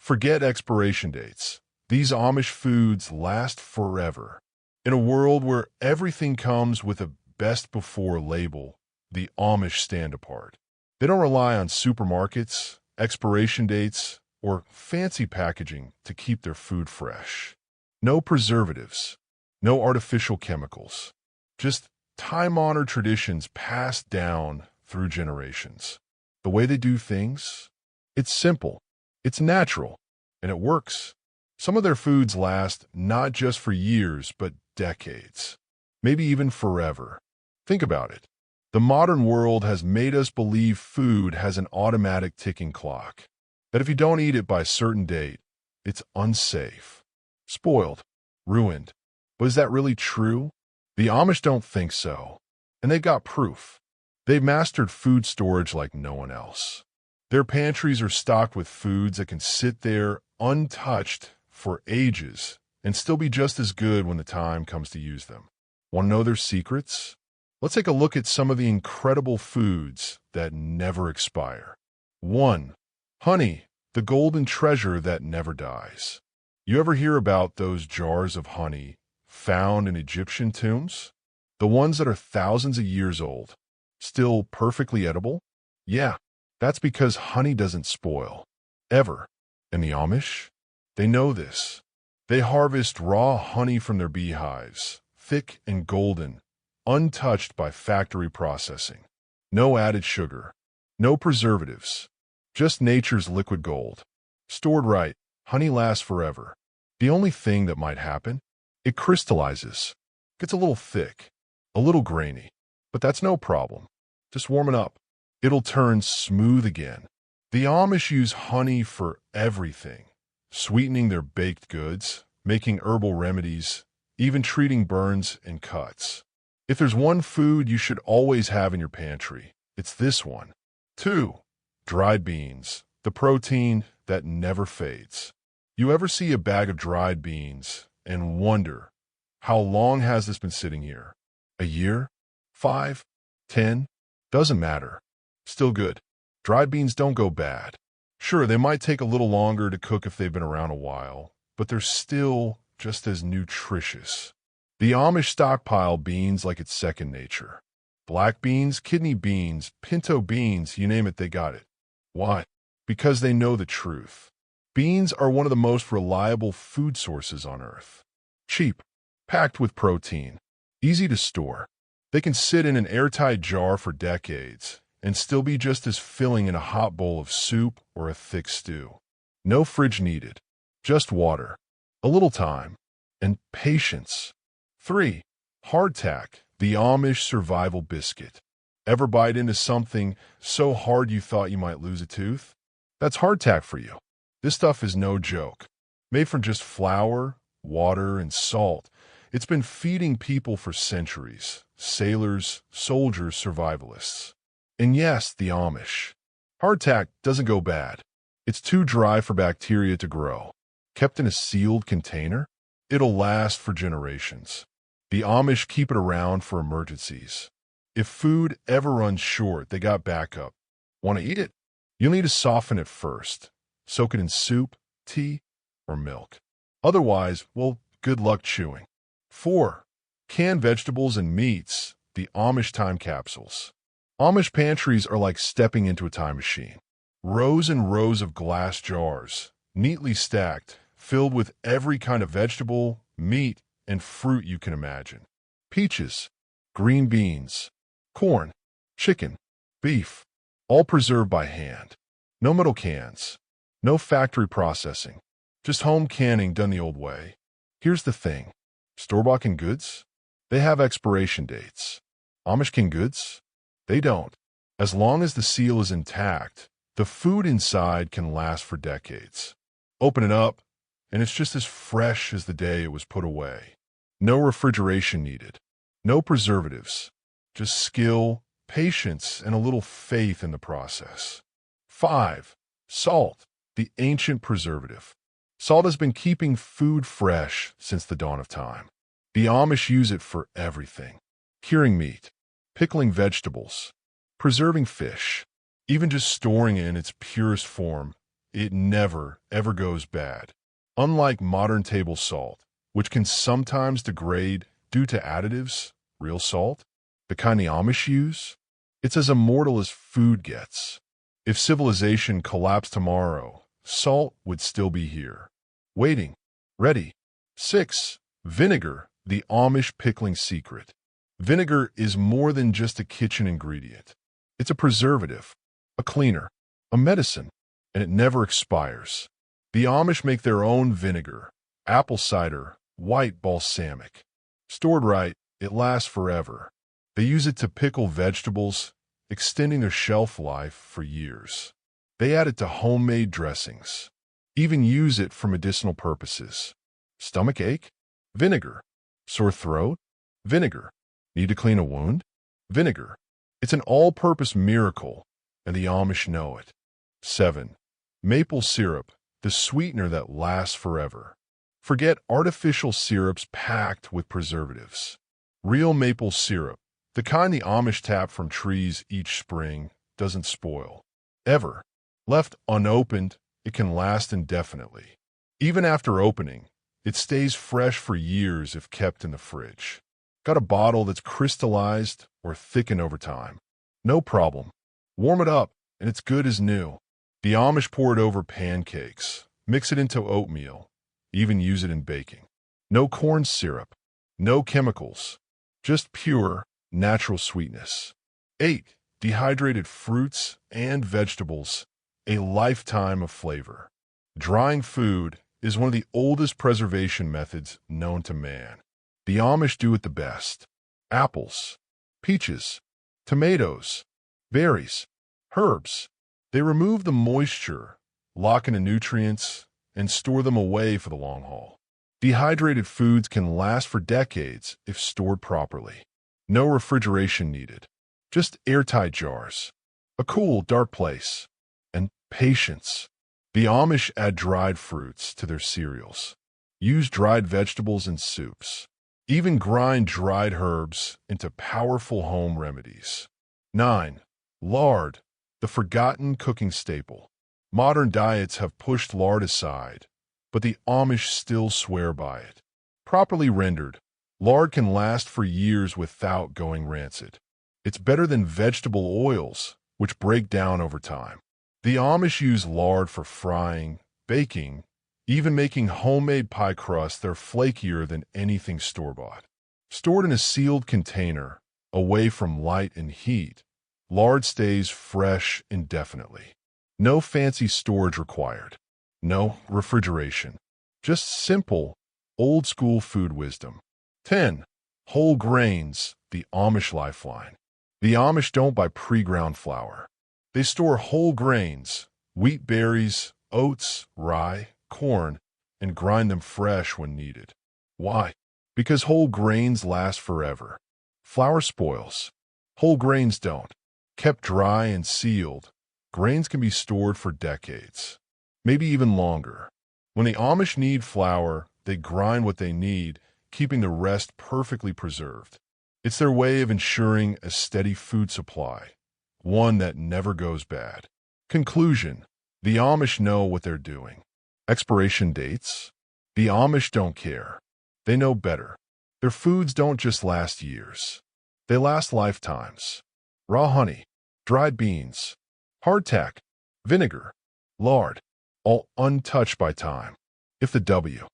Forget expiration dates. These Amish foods last forever. In a world where everything comes with a best before label, the Amish stand apart. They don't rely on supermarkets, expiration dates, or fancy packaging to keep their food fresh. No preservatives, no artificial chemicals, just time-honored traditions passed down through generations. The way they do things, it's simple, it's natural, and it works. Some of their foods last not just for years, but decades, maybe even forever. Think about it. The modern world has made us believe food has an automatic ticking clock, that if you don't eat it by a certain date, it's unsafe, spoiled, ruined. But is that really true? The Amish don't think so, and they've got proof. They've mastered food storage like no one else. Their pantries are stocked with foods that can sit there untouched for ages and still be just as good when the time comes to use them. Want to know their secrets? Let's take a look at some of the incredible foods that never expire. 1. Honey, the golden treasure that never dies. You ever hear about those jars of honey found in Egyptian tombs? The ones that are thousands of years old, still perfectly edible? Yeah, that's because honey doesn't spoil, ever. And the Amish? They know this. They harvest raw honey from their beehives, thick and golden, untouched by factory processing. No added sugar, no preservatives, just nature's liquid gold. Stored right, honey lasts forever. The only thing that might happen, it crystallizes, gets a little thick, a little grainy, but that's no problem. Just warm it up. It'll turn smooth again. The Amish use honey for everything, sweetening their baked goods, making herbal remedies, even treating burns and cuts. If there's one food you should always have in your pantry, it's this one. 2. Dried beans, the protein that never fades. You ever see a bag of dried beans and wonder, how long has this been sitting here? A year? 5? 10? Doesn't matter. Still good. Dried beans don't go bad. Sure, they might take a little longer to cook if they've been around a while, but they're still just as nutritious. The Amish stockpile beans like it's second nature. Black beans, kidney beans, pinto beans, you name it, they got it. Why? Because they know the truth. Beans are one of the most reliable food sources on Earth. Cheap, packed with protein, easy to store. They can sit in an airtight jar for decades and still be just as filling in a hot bowl of soup or a thick stew. No fridge needed, just water, a little time, and patience. 3. Hardtack, the Amish survival biscuit. Ever bite into something so hard you thought you might lose a tooth? That's hardtack for you. This stuff is no joke. Made from just flour, water, and salt, it's been feeding people for centuries. Sailors, soldiers, survivalists. And yes, the Amish. Hardtack doesn't go bad. It's too dry for bacteria to grow. Kept in a sealed container, it'll last for generations. The Amish keep it around for emergencies. If food ever runs short, they got backup. Want to eat it? You'll need to soften it first. Soak it in soup, tea, or milk. Otherwise, well, good luck chewing. 4. Canned vegetables and meats, the Amish time capsules. Amish pantries are like stepping into a time machine. Rows and rows of glass jars, neatly stacked, filled with every kind of vegetable, meat, and fruit you can imagine. Peaches, green beans, corn, chicken, beef, all preserved by hand. No metal cans, no factory processing, just home canning done the old way. Here's the thing. Store-bought canned goods? They have expiration dates. Amish canned goods? They don't. As long as the seal is intact, the food inside can last for decades. Open it up, and it's just as fresh as the day it was put away. No refrigeration needed. No preservatives. Just skill, patience, and a little faith in the process. 5. Salt, the ancient preservative. Salt has been keeping food fresh since the dawn of time. The Amish use it for everything. Curing meat, pickling vegetables, preserving fish, even just storing it in its purest form it never, ever goes bad. Unlike modern table salt, which can sometimes degrade due to additives, real salt, the kind the Amish use, it's as immortal as food gets. If civilization collapsed tomorrow, salt would still be here, waiting, ready. 6. Vinegar, the Amish pickling secret. Vinegar is more than just a kitchen ingredient. It's a preservative, a cleaner, a medicine, and it never expires. The Amish make their own vinegar, apple cider, white balsamic. Stored right, it lasts forever. They use it to pickle vegetables, extending their shelf life for years. They add it to homemade dressings, even use it for medicinal purposes. Stomach ache? Vinegar. Sore throat? Vinegar. Need to clean a wound? Vinegar. It's an all-purpose miracle, and the Amish know it. 7. Maple syrup, the sweetener that lasts forever. Forget artificial syrups packed with preservatives. Real maple syrup, the kind the Amish tap from trees each spring, doesn't spoil. Ever. Left unopened, it can last indefinitely. Even after opening, it stays fresh for years if kept in the fridge. Got a bottle that's crystallized or thickened over time? No problem. Warm it up, and it's good as new. The Amish pour it over pancakes, mix it into oatmeal, even use it in baking. No corn syrup, no chemicals, just pure, natural sweetness. 8. Dehydrated fruits and vegetables, a lifetime of flavor. Drying food is one of the oldest preservation methods known to man. The Amish do it the best. Apples, peaches, tomatoes, berries, herbs. They remove the moisture, lock in the nutrients, and store them away for the long haul. Dehydrated foods can last for decades if stored properly. No refrigeration needed. Just airtight jars. A cool, dark place. And patience. The Amish add dried fruits to their cereals. Use dried vegetables in soups. Even grind dried herbs into powerful home remedies. 9. Lard, the forgotten cooking staple. Modern diets have pushed lard aside, but the Amish still swear by it. Properly rendered, lard can last for years without going rancid. It's better than vegetable oils, which break down over time. The Amish use lard for frying, baking, even making homemade pie crusts. They're flakier than anything store-bought. Stored in a sealed container, away from light and heat, lard stays fresh indefinitely. No fancy storage required. No refrigeration. Just simple, old-school food wisdom. 10. Whole grains, the Amish lifeline. The Amish don't buy pre-ground flour. They store whole grains, wheat berries, oats, rye, corn, and grind them fresh when needed. Why? Because whole grains last forever. Flour spoils. Whole grains don't. Kept dry and sealed, grains can be stored for decades, maybe even longer. When the Amish need flour, they grind what they need, keeping the rest perfectly preserved. It's their way of ensuring a steady food supply, one that never goes bad. Conclusion: the Amish know what they're doing. Expiration dates? The Amish don't care. They know better. Their foods don't just last years. They last lifetimes. Raw honey, dried beans, hardtack, vinegar, lard, all untouched by time. If the W.